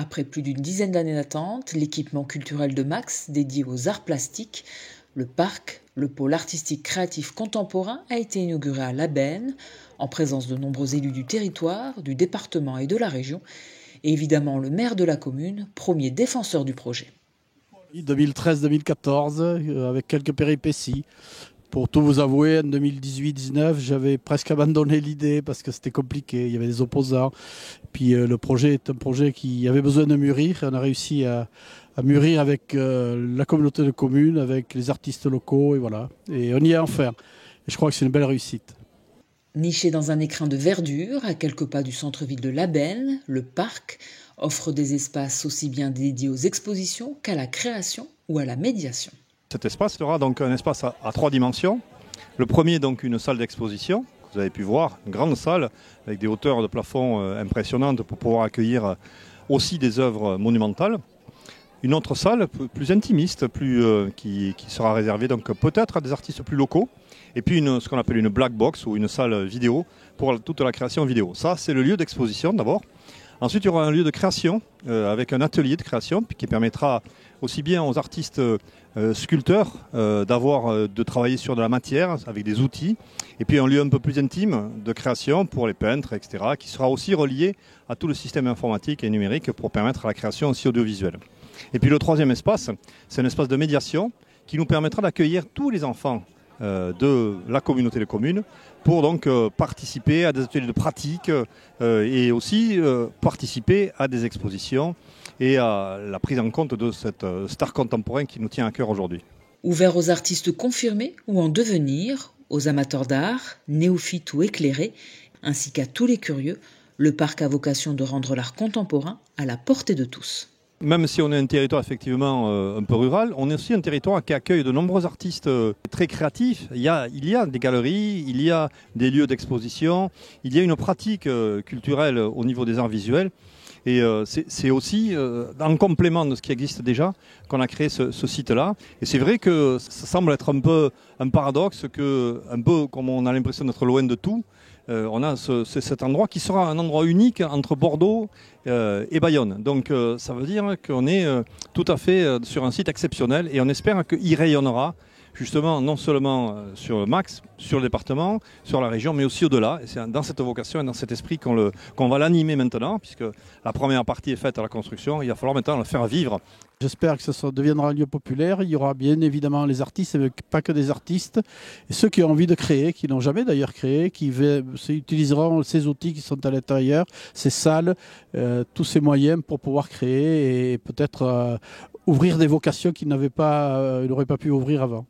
Après plus d'une dizaine d'années d'attente, l'équipement culturel de Max, dédié aux arts plastiques, le parc, le pôle artistique créatif contemporain, a été inauguré à Labenne, en présence de nombreux élus du territoire, du département et de la région, et évidemment le maire de la commune, premier défenseur du projet. 2013-2014, avec quelques péripéties. Pour tout vous avouer, en 2018-19, j'avais presque abandonné l'idée parce que c'était compliqué, il y avait des opposants. Puis le projet est un projet qui avait besoin de mûrir. On a réussi à mûrir avec la communauté de communes, avec les artistes locaux, et voilà. Et on y est enfin. Et je crois que c'est une belle réussite. Niché dans un écrin de verdure, à quelques pas du centre-ville de Labenne, le parc offre des espaces aussi bien dédiés aux expositions qu'à la création ou à la médiation. Cet espace sera donc un espace à 3 dimensions. Le premier, donc une salle d'exposition, que vous avez pu voir, une grande salle avec des hauteurs de plafond impressionnantes pour pouvoir accueillir aussi des œuvres monumentales. Une autre salle plus intimiste, qui sera réservée donc peut-être à des artistes plus locaux. Et puis ce qu'on appelle une black box ou une salle vidéo pour toute la création vidéo. Ça, c'est le lieu d'exposition d'abord. Ensuite, il y aura un lieu de création avec un atelier de création qui permettra aussi bien aux artistes sculpteurs de travailler sur de la matière avec des outils. Et puis un lieu un peu plus intime de création pour les peintres, etc., qui sera aussi relié à tout le système informatique et numérique pour permettre la création aussi audiovisuelle. Et puis le troisième espace, c'est un espace de médiation qui nous permettra d'accueillir tous les enfants de la communauté de communes pour donc participer à des ateliers de pratique et aussi participer à des expositions et à la prise en compte de cet art contemporain qui nous tient à cœur aujourd'hui. Ouvert aux artistes confirmés ou en devenir, aux amateurs d'art, néophytes ou éclairés, ainsi qu'à tous les curieux, le parc a vocation de rendre l'art contemporain à la portée de tous. Même si on est un territoire effectivement un peu rural, on est aussi un territoire qui accueille de nombreux artistes très créatifs. Il y a des galeries, il y a des lieux d'exposition, il y a une pratique culturelle au niveau des arts visuels. Et c'est aussi en complément de ce qui existe déjà qu'on a créé ce site-là. Et c'est vrai que ça semble être un peu un paradoxe, un peu comme on a l'impression d'être loin de tout. On a cet endroit qui sera un endroit unique entre Bordeaux et Bayonne. Donc ça veut dire qu'on est tout à fait sur un site exceptionnel et on espère qu'il rayonnera justement non seulement sur Max, sur le département, sur la région, mais aussi au-delà. Et c'est dans cette vocation et dans cet esprit qu'on va l'animer maintenant, puisque la première partie est faite à la construction. Il va falloir maintenant le faire vivre. J'espère que ça deviendra un lieu populaire. Il y aura bien évidemment les artistes, mais pas que des artistes. Et ceux qui ont envie de créer, qui n'ont jamais d'ailleurs créé, qui utiliseront ces outils qui sont à l'intérieur, ces salles, tous ces moyens pour pouvoir créer et peut-être ouvrir des vocations qu'ils n'auraient pas pu ouvrir avant.